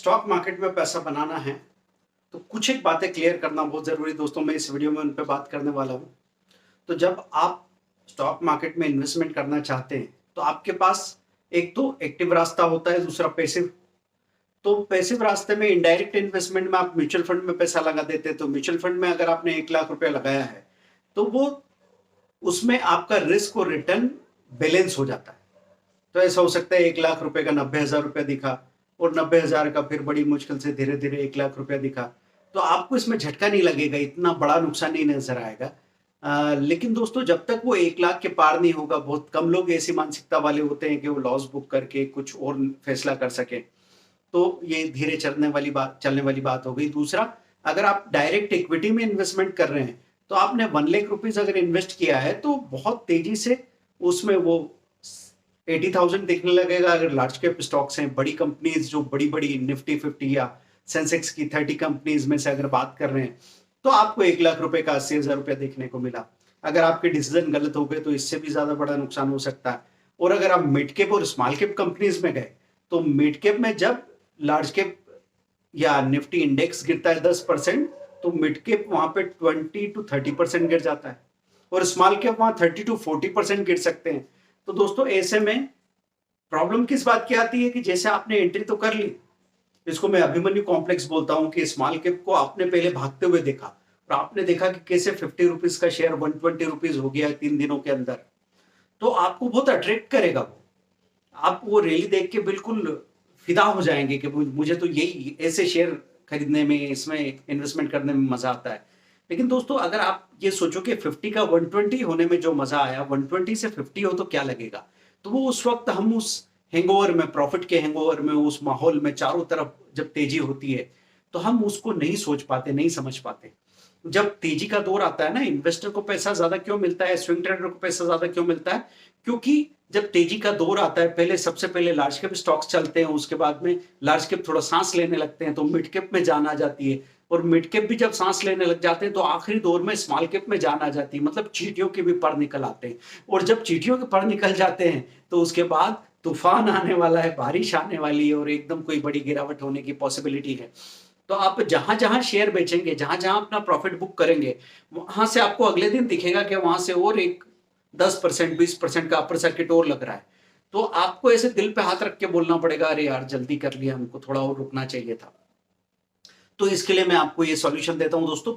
Stock market में पैसा बनाना है तो कुछ एक बातें क्लियर करना बहुत ज़रूरी दोस्तों। मैं इस वीडियो में उन पे बात करने वाला हूँ। तो जब आप स्टॉक मार्केट में इन्वेस्टमेंट करना चाहते हैं तो आपके पास एक तो एक्टिव रास्ता होता है, दूसरा पैसिव। तो पैसिव रास्ते में इनडायरेक्ट इन्वेस्टमेंट में आप म्यूचुअल फंड में पैसा लगा देते हैं। तो म्यूचुअल फंड में अगर आपने 1 लाख रुपया लगाया है तो वो उसमें आपका रिस्क और रिटर्न बैलेंस हो जाता है। तो ऐसा हो सकता है 1 लाख रुपए का 90,000 रुपया दिखा और 90,000 का फिर बड़ी मुश्किल से धीरे धीरे 1 लाख रुपया दिखा। तो आपको इसमें झटका नहीं लगेगा, इतना बड़ा नुकसान नहीं नजर आएगा। लेकिन दोस्तों जब तक वो 1 लाख के पार नहीं होगा, बहुत कम लोग ऐसी मानसिकता वाले होते हैं कि वो लॉस बुक करके कुछ और फैसला कर सके। तो ये धीरे चलने वाली बात हो गई। दूसरा, अगर आप डायरेक्ट इक्विटी में इन्वेस्टमेंट कर रहे हैं तो आपने 1 लाख रुपीज अगर इन्वेस्ट किया है तो बहुत तेजी से उसमें वो 80,000 दिखने लगेगा। अगर लार्ज कैप स्टॉक्स हैं, बड़ी कंपनीज जो बड़ी बड़ी निफ्टी 50 या सेंसेक्स की 30 कंपनीज में से अगर बात कर रहे हैं तो आपको 1 लाख रुपए का 80,000 रुपया देखने को मिला। अगर आपके डिसीजन गलत हो गए तो इससे भी ज्यादा बड़ा नुकसान हो सकता है। और अगर आप मिड कैप और स्मॉल कैप कंपनीज में गए तो मिड कैप में जब लार्ज कैप या निफ्टी इंडेक्स गिरता है 10%, तो मिड कैप वहां पे 20 to 30% गिर जाता है और स्मॉल कैप वहां 30 to 40% गिर सकते हैं। तो दोस्तों ऐसे में प्रॉब्लम किस बात की आती है कि जैसे आपने एंट्री तो कर ली, इसको मैं अभिमन्यु कॉम्प्लेक्स बोलता हूं कि स्मॉल कैप को आपने पहले भागते हुए देखा और आपने देखा कि कैसे 50 रुपीज का शेयर 120 रुपीज हो गया 3 दिनों के अंदर। तो आपको बहुत अट्रैक्ट करेगा वो, आप वो रैली देख के बिल्कुल फिदा हो जाएंगे कि मुझे तो यही ऐसे शेयर खरीदने में, इसमें इन्वेस्टमेंट करने में मजा आता है। लेकिन दोस्तों अगर आप ये सोचो कि 50 का 120 होने में जो मजा आया, 120 से 50 हो तो क्या लगेगा। तो वो उस वक्त हम उस हैंगओवर में, प्रॉफिट के हैंगओवर में, उस माहौल में चारों तरफ जब तेजी होती है तो हम उसको नहीं सोच पाते, नहीं समझ पाते। जब तेजी का दौर आता है ना, इन्वेस्टर को पैसा ज्यादा क्यों मिलता है, स्विंग ट्रेडर को पैसा ज्यादा क्यों मिलता है? क्योंकि जब तेजी का दौर आता है, पहले सबसे पहले लार्ज कैप स्टॉक्स चलते हैं, उसके बाद में लार्ज कैप थोड़ा सांस लेने लगते हैं तो मिड कैप में जान आ जाती है, और मिड कैप भी जब सांस लेने लग जाते हैं तो आखिरी दौर में स्मॉल कैप में जान आ जाती है। मतलब चींटियों के भी पर निकल आते हैं, और जब चींटियों के पर निकल जाते हैं तो उसके बाद तूफान आने वाला है, बारिश आने वाली है और एकदम कोई बड़ी गिरावट होने की पॉसिबिलिटी है। तो आप जहां जहां शेयर बेचेंगे, जहां जहां अपना प्रॉफिट बुक करेंगे, वहां से आपको अगले दिन दिखेगा कि वहां से और एक 10% 20% का अपर सर्किट और लग रहा है। तो आपको ऐसे दिल पे हाथ रख के बोलना पड़ेगा, अरे यार जल्दी कर लिया, हमको थोड़ा और रुकना चाहिए था। तो इसके लिए मैं आपको ये सॉल्यूशन देता हूं दोस्तों,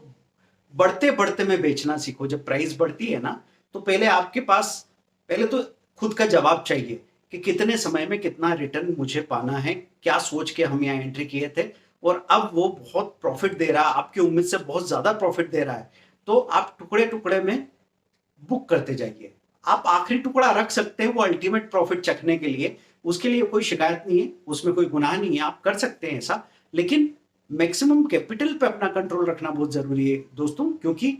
बढ़ते बढ़ते में बेचना सीखो। जब प्राइस बढ़ती है ना तो पहले आपके पास पहले तो खुद का जवाब चाहिए कि कितने समय में कितना रिटर्न मुझे पाना है, क्या सोच के हम यहाँ एंट्री किए थे और अब वो बहुत प्रॉफिट दे रहा है, आपकी उम्मीद से बहुत ज्यादा प्रॉफिट दे रहा है, तो आप टुकड़े टुकड़े में बुक करते जाइए। आप आखिरी टुकड़ा रख सकते हैं वो अल्टीमेट प्रॉफिट चखने के लिए, उसके लिए कोई शिकायत नहीं है, उसमें कोई गुनाह नहीं है, आप कर सकते हैं ऐसा। लेकिन मैक्सिमम कैपिटल पे अपना कंट्रोल रखना बहुत जरूरी है दोस्तों, क्योंकि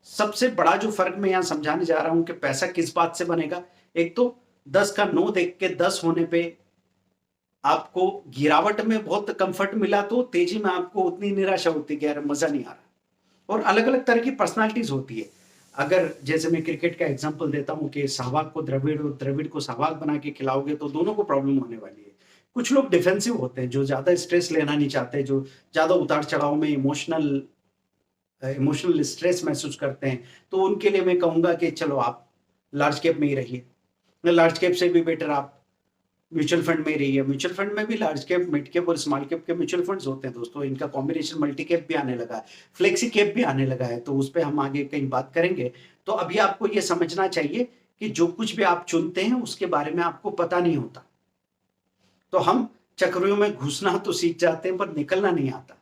सबसे बड़ा जो फर्क मैं यहां समझाने जा रहा हूं कि पैसा किस बात से बनेगा। एक तो 10 का 9 देख के 10 होने पे आपको गिरावट में बहुत कंफर्ट मिला तो तेजी में आपको उतनी निराशा होती है, यार मजा नहीं आ रहा। और अलग अलग तरह की पर्सनालिटीज होती है। अगर जैसे मैं क्रिकेट का एग्जांपल देता हूं कि सहवाग को द्रविड़ और द्रविड़ को सहवाग बना के खिलाओगे तो दोनों को प्रॉब्लम होने वाली है। कुछ लोग डिफेंसिव होते हैं, जो ज्यादा स्ट्रेस लेना नहीं चाहते, जो ज्यादा उतार चढ़ाव में इमोशनल स्ट्रेस महसूस करते हैं, तो उनके लिए मैं कहूंगा कि चलो आप लार्ज कैप में ही रहिए। लार्ज कैप से भी बेटर आप म्यूचुअल फंड में ही रहिए। म्यूचुअल फंड में भी लार्ज कैप, मिड कैप और स्मॉल कैप के म्यूचुअल फंड्स होते हैं दोस्तों। इनका कॉम्बिनेशन मल्टी कैप भी आने लगा है, फ्लेक्सी कैप भी आने लगा है, तो उस पर हम आगे कहीं बात करेंगे। तो अभी आपको ये समझना चाहिए कि जो कुछ भी आप चुनते हैं उसके बारे में आपको पता नहीं होता। तो हम चक्रों में घुसना तो सीख जाते हैं पर निकलना नहीं आता।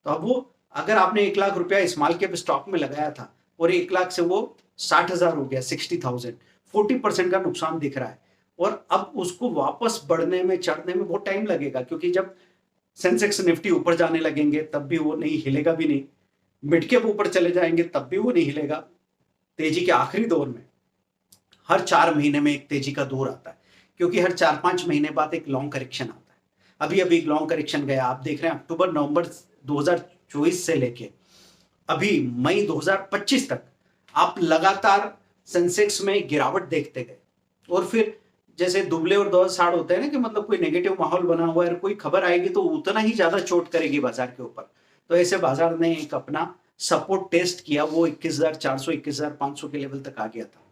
तो अब वो अगर आपने 1 लाख रुपया स्मॉल कैप स्टॉक में लगाया था और 1 लाख से वो 60,000 हो गया, 60,000, 40% का नुकसान दिख रहा है, और अब उसको वापस बढ़ने में, चढ़ने में बहुत टाइम लगेगा, क्योंकि जब सेंसेक्स निफ्टी ऊपर जाने लगेंगे तब भी वो नहीं हिलेगा भी नहीं, मिड कैप ऊपर चले जाएंगे तब भी वो नहीं हिलेगा। तेजी के आखिरी दौर में हर 4 महीने में एक तेजी का दौर आता है, क्योंकि हर 4-5 महीने बाद एक लॉन्ग करेक्शन आता है। अभी अभी एक लॉन्ग करेक्शन गया, आप देख रहे हैं अक्टूबर नवंबर 2024 से लेके अभी मई 2025 तक आप लगातार सेंसेक्स में गिरावट देखते गए, और फिर जैसे दुबले और दौर साड़ होते हैं ना, कि मतलब कोई नेगेटिव माहौल बना हुआ है, कोई खबर आएगी तो उतना ही ज्यादा चोट करेगी बाजार के ऊपर। तो ऐसे बाजार ने एक अपना सपोर्ट टेस्ट किया, वो 21,400 21,500 के लेवल तक आ गया था,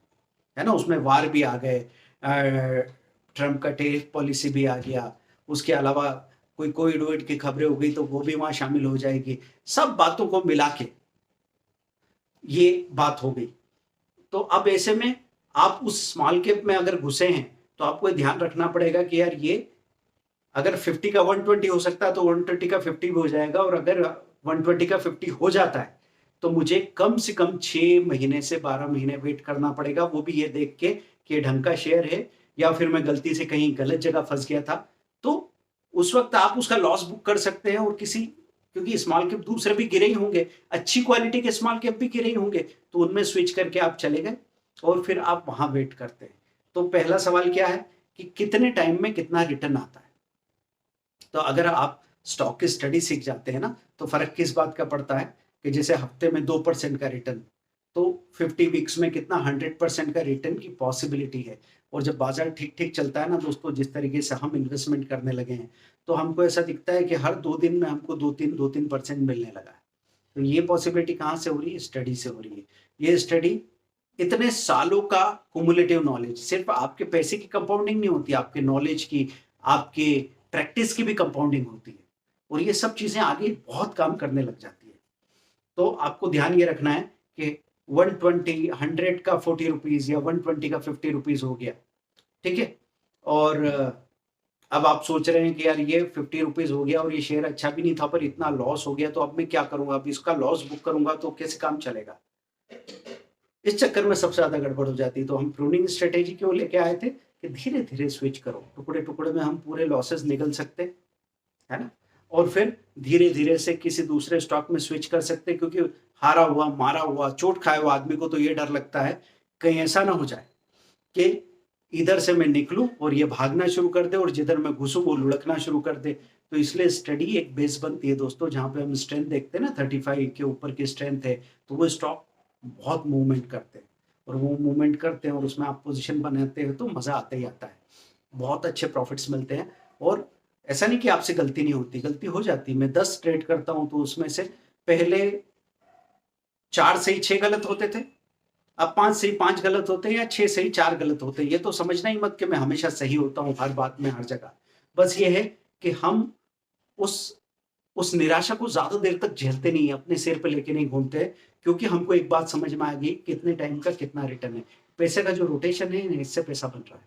है ना। उसमें वार भी आ गए, ट्रम्प का टेरिफ पॉलिसी भी आ गया, उसके अलावा कोई कोविड की खबरें हो गई तो वो भी वहां शामिल हो जाएगी। सब बातों को मिला के ये बात हो गई। तो अब ऐसे में आप उस स्मॉल कैप में अगर घुसे हैं तो आपको ध्यान रखना पड़ेगा कि यार ये अगर 50 का 120 हो सकता है तो 130 का 50 भी हो जाएगा, और अगर 120 का 50 हो जाता है तो मुझे कम से कम 6 महीने से 12 महीने वेट करना पड़ेगा, वो भी ये देख के कि ये ढंग का शेयर है या फिर मैं गलती से कहीं गलत जगह फंस गया था। तो उस वक्त आप उसका लॉस बुक कर सकते हैं, और किसी, क्योंकि स्मॉल कैप दूसरे भी गिरे ही होंगे, अच्छी क्वालिटी के स्मॉल कैप भी गिरे ही होंगे, तो उनमें स्विच करके आप चले गए और फिर आप वहां वेट करते हैं। तो पहला सवाल क्या है कि कितने टाइम में कितना रिटर्न आता है। तो अगर आप स्टॉक की स्टडी सीख जाते हैं ना, तो फर्क किस बात का पड़ता है कि जैसे हफ्ते में 2% का रिटर्न, तो 50 वीक्स में कितना 100% का रिटर्न की पॉसिबिलिटी है। और जब बाजार ठीक ठीक चलता है ना दोस्तों, जिस तरीके से हम इन्वेस्टमेंट करने लगे हैं, तो हमको ऐसा दिखता है कि हर 2 दिन में हमको 2-3% मिलने लगा है। तो ये पॉसिबिलिटी कहाँ से हो रही है? स्टडी से हो रही है। ये स्टडी इतने सालों का कुमुलेटिव नॉलेज, सिर्फ आपके पैसे की कंपाउंडिंग नहीं होती, आपके नॉलेज की, आपके प्रैक्टिस की भी कंपाउंडिंग होती है, और ये सब चीजें आगे बहुत काम करने लग जाती है। तो आपको ध्यान ये रखना है कि 120 100 का 40 रुपीज या 120 का 50 रुपीज हो गया, ठीक है। और अब आप सोच रहे हैं कि यार ये 50 रुपीज हो गया और ये शेयर अच्छा भी नहीं था पर इतना लॉस हो गया, तो अब मैं क्या करूंगा, अब इसका लॉस बुक करूंगा तो कैसे काम चलेगा। इस चक्कर में सबसे ज्यादा गड़बड़ हो जाती है। तो हम प्रूनिंग स्ट्रेटेजी क्यों लेके आए थे कि धीरे धीरे स्विच करो, टुकड़े टुकड़े में हम पूरे लॉसेस निकल सकते, है ना। और फिर धीरे धीरे से किसी दूसरे स्टॉक में स्विच कर सकते, क्योंकि हारा हुआ, मारा हुआ, चोट खाया हुआ आदमी को तो ये डर लगता है कहीं ऐसा ना हो जाए कि इधर से मैं निकलूं और ये भागना शुरू कर दे और जिधर मैं घुसूं वो लुढ़कना शुरू कर दे। तो इसलिए स्टडी एक बेस बनती है दोस्तों, जहां पे हम स्ट्रेंथ देखते हैं ना, 35 के ऊपर की स्ट्रेंथ है, तो वो स्टॉक बहुत मूवमेंट करते हैं, और वो मूवमेंट करते हैं और उसमें आप पोजीशन बनाते हो तो मजा आता ही आता है, बहुत अच्छे प्रॉफिट्स मिलते हैं। और ऐसा नहीं कि आपसे गलती नहीं होती, गलती हो जाती। मैं 10 ट्रेड करता हूं तो उसमें से पहले 4 सही 6 गलत होते थे, अब 5 सही 5 गलत होते हैं, या 6 सही 4 गलत होते हैं। ये तो समझना ही मत कि मैं हमेशा सही होता हूँ हर बात में, हर जगह। बस ये है कि हम उस उस निराशा को ज्यादा देर तक झेलते नहीं है, अपने सिर पे लेके नहीं घूमते, क्योंकि हमको एक बात समझ में आ गई, कितने टाइम का कितना रिटर्न है। पैसे का जो रोटेशन है, इससे पैसा बन रहा है।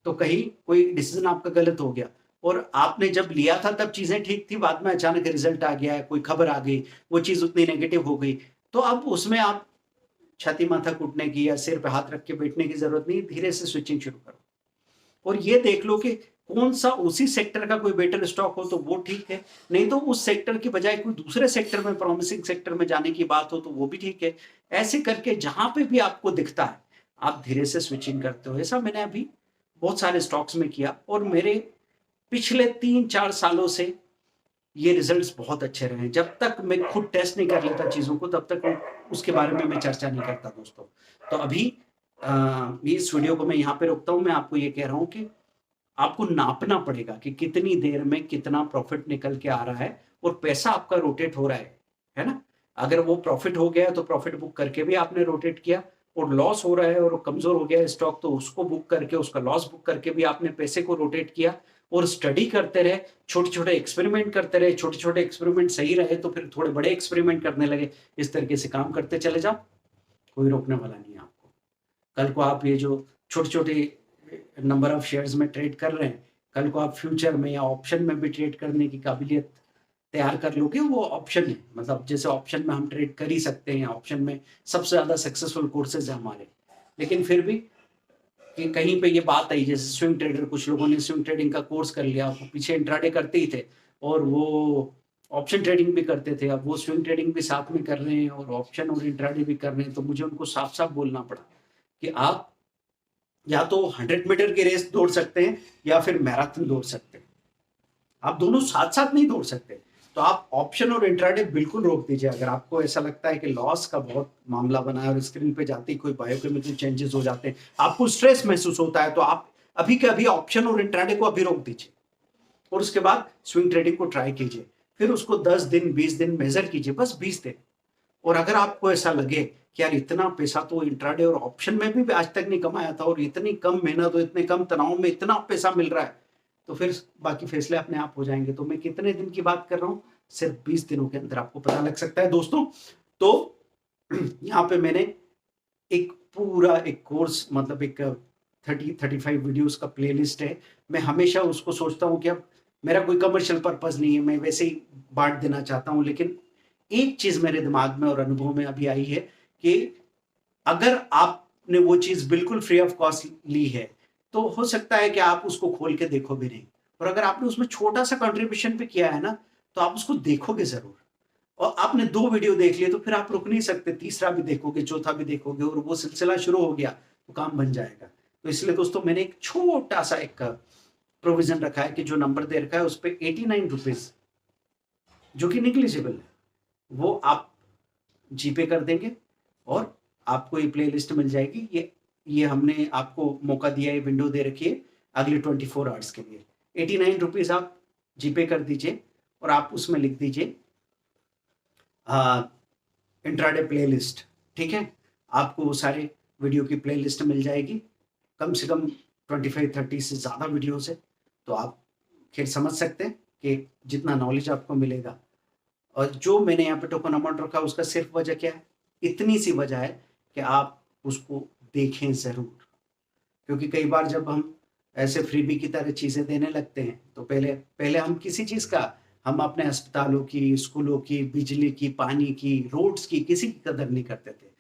तो कहीं कोई डिसीजन आपका गलत हो गया और आपने जब लिया था तब चीजें ठीक थी, बाद में अचानक रिजल्ट आ गया है, कोई खबर आ गई, वो चीज उतनी नेगेटिव हो गई, तो अब उसमें आप छाती माथा कूटने की या सिर पे हाथ रख के बैठने की जरूरत नहीं, धीरे से स्विचिंग शुरू करो। और ये देख लो कि कौन सा उसी सेक्टर का कोई बेटर स्टॉक हो तो वो ठीक है, नहीं तो उस सेक्टर की बजाय कोई दूसरे सेक्टर में, प्रॉमिसिंग सेक्टर में जाने की बात हो तो वो भी ठीक है। ऐसे करके जहां पे भी आपको दिखता है आप धीरे से स्विचिंग करते हो। ऐसा मैंने अभी बहुत सारे स्टॉक्स में किया और मेरे पिछले 3-4 सालों से ये रिजल्ट्स बहुत अच्छे रहे। जब तक मैं खुद टेस्ट नहीं कर लेता चीजों को, तब तक उसके बारे में मैं चर्चा नहीं करता दोस्तों। तो अभी इस वीडियो को मैं यहाँ पे रोकता हूँ। मैं आपको ये कह रहा हूँ कि आपको नापना पड़ेगा कि कितनी देर में कितना प्रॉफिट निकल के आ रहा है और पैसा आपका रोटेट हो रहा है ना। अगर वो प्रॉफिट हो गया तो प्रॉफिट बुक करके भी आपने रोटेट किया, और लॉस हो रहा है और कमजोर हो गया है स्टॉक तो उसको बुक करके, उसका लॉस बुक करके भी आपने पैसे को रोटेट किया। और स्टडी करते रहे, छोटे छोटे एक्सपेरिमेंट करते रहे, छोटे छोटे एक्सपेरिमेंट सही रहे तो फिर थोड़े बड़े एक्सपेरिमेंट करने लगे। इस तरीके से काम करते चले जाओ, कोई रोकने वाला नहीं है आपको। कल को आप ये जो छोटे छोटे नंबर ऑफ शेयर्स में ट्रेड कर रहे हैं, कल को आप फ्यूचर में या ऑप्शन में भी ट्रेड करने की काबिलियत तैयार कर लोगे। वो ऑप्शन है, मतलब जैसे ऑप्शन में हम ट्रेड कर ही सकते हैं, ऑप्शन में सबसे ज्यादा सक्सेसफुल कोर्सेज है हमारे। लेकिन फिर भी कि कहीं पे ये बात आई, जैसे स्विंग ट्रेडर, कुछ लोगों ने स्विंग ट्रेडिंग का कोर्स कर लिया, वो पीछे इंट्राडे करते ही थे और वो ऑप्शन ट्रेडिंग भी करते थे। अब वो स्विंग ट्रेडिंग भी साथ में कर रहे हैं और ऑप्शन और इंट्राडे भी कर रहे हैं। तो मुझे उनको साफ साफ बोलना पड़ा कि आप या तो 100 मीटर की रेस दौड़ सकते हैं या फिर मैराथन दौड़ सकते हैं, आप दोनों साथ साथ नहीं दौड़ सकते। तो आप ऑप्शन और इंट्राडे बिल्कुल रोक दीजिए। अगर आपको ऐसा लगता है कि लॉस का बहुत मामला बना है और स्क्रीन पे जाते ही कोई बायोकेमिकल चेंजेस हो जाते हैं, आपको स्ट्रेस महसूस होता है, तो आप अभी के अभी ऑप्शन और इंट्राडे को अभी रोक दीजिए और उसके बाद स्विंग ट्रेडिंग को ट्राई कीजिए। फिर उसको 10 दिन 20 दिन मेजर कीजिए, बस 20 दिन। और अगर आपको ऐसा लगे कि यार इतना पैसा तो इंट्राडे और ऑप्शन में भी आज तक नहीं कमाया था और इतनी कम मेहनत और इतने कम तनाव में इतना पैसा मिल रहा है, तो फिर बाकी फैसले अपने आप हो जाएंगे। तो मैं कितने दिन की बात कर रहा हूं, सिर्फ 20 दिनों के अंदर आपको पता लग सकता है दोस्तों। तो यहाँ पे मैंने एक पूरा एक कोर्स, मतलब एक 35 वीडियोस का प्लेलिस्ट है। मैं हमेशा उसको सोचता हूँ कि अब मेरा कोई कमर्शियल पर्पस नहीं है, मैं वैसे ही बांट देना चाहता हूँ। लेकिन एक चीज मेरे दिमाग में और अनुभव में अभी आई है कि अगर आपने वो चीज बिल्कुल फ्री ऑफ कॉस्ट ली है तो हो सकता है कि आप उसको खोल के देखो भी नहीं, और अगर आपने उसमें छोटा सा कंट्रीब्यूशन भी किया है ना, तो आप उसको देखोगे जरूर। और आपने 2 वीडियो देख लिए तो फिर आप रुक नहीं सकते, तीसरा भी देखोगे, चौथा भी देखोगे, और वो सिलसिला शुरू हो गया तो काम बन जाएगा। तो इसलिए दोस्तों मैंने एक छोटा सा एक प्रोविजन रखा है कि जो नंबर दे रखा है उस पर 89 रुपीज, जो कि निग्लिजिबल है, वो आप जीपे कर देंगे और आपको ये प्लेलिस्ट मिल जाएगी। ये हमने आपको मौका दिया है, विंडो दे रखी है अगले 24 आवर्स के लिए। 89 रुपीज आप जीपे कर दीजिए और आप उसमें लिख दीजिए इंट्राडे प्लेलिस्ट, ठीक है। आपको वो सारे वीडियो की प्लेलिस्ट मिल जाएगी, कम से कम 25-30 से ज़्यादा वीडियोस है। तो आप फिर समझ सकते हैं कि जितना नॉलेज आपको मिलेगा। और जो मैंने यहाँ पे टोकन अमाउंट रखा उसका सिर्फ वजह क्या है, इतनी सी वजह है कि आप उसको देखें ज़रूर। क्योंकि कई बार जब हम ऐसे फ्रीबी की तरह चीज़ें देने लगते हैं तो पहले पहले हम किसी चीज़ का, हम अपने अस्पतालों की, स्कूलों की, बिजली की, पानी की, रोड्स की, किसी की कदर नहीं करते थे।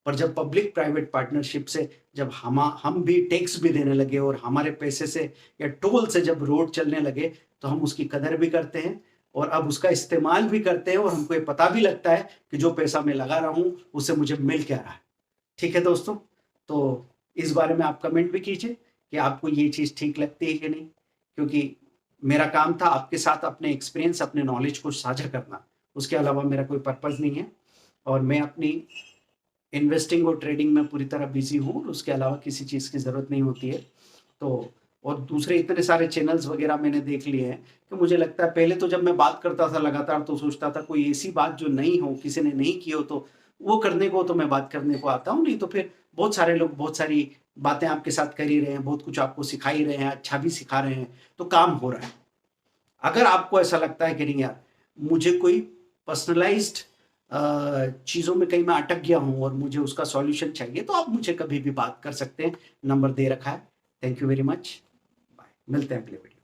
पर जब पब्लिक प्राइवेट पार्टनरशिप से जब हम भी टैक्स भी देने लगे और हमारे पैसे से या टोल से जब रोड चलने लगे तो हम उसकी कदर भी करते हैं और अब उसका इस्तेमाल भी करते हैं, और हमको ये पता भी लगता है कि जो पैसा मैं लगा रहा हूँ उससे मुझे मिल क्या रहा है। ठीक है दोस्तों, तो इस बारे में आप कमेंट भी कीजिए कि आपको ये चीज़ ठीक लगती है कि नहीं, क्योंकि मेरा काम था आपके साथ अपने एक्सपीरियंस, अपने नॉलेज को साझा करना, उसके अलावा मेरा कोई पर्पज़ नहीं है। और मैं अपनी इन्वेस्टिंग और ट्रेडिंग में पूरी तरह बिजी हूँ और उसके अलावा किसी चीज़ की ज़रूरत नहीं होती है। तो और दूसरे इतने सारे चैनल्स वगैरह मैंने देख लिए हैं कि मुझे लगता है पहले तो जब मैं बात करता था लगातार तो सोचता था कोई ऐसी बात जो नहीं हो, किसी ने नहीं की हो, तो वो करने को तो मैं बात करने को आता हूँ, नहीं तो फिर बहुत सारे लोग बहुत सारी बातें आपके साथ कर ही रहे हैं, बहुत कुछ आपको सिखा ही रहे हैं, अच्छा भी सिखा रहे हैं, तो काम हो रहा है। अगर आपको ऐसा लगता है कि नहीं यार मुझे कोई पर्सनलाइज्ड चीज़ों में कहीं मैं अटक गया हूँ और मुझे उसका सॉल्यूशन चाहिए, तो आप मुझे कभी भी बात कर सकते हैं, नंबर दे रखा है। Thank you very much, bye, मिलते हैं अगले वीडियो।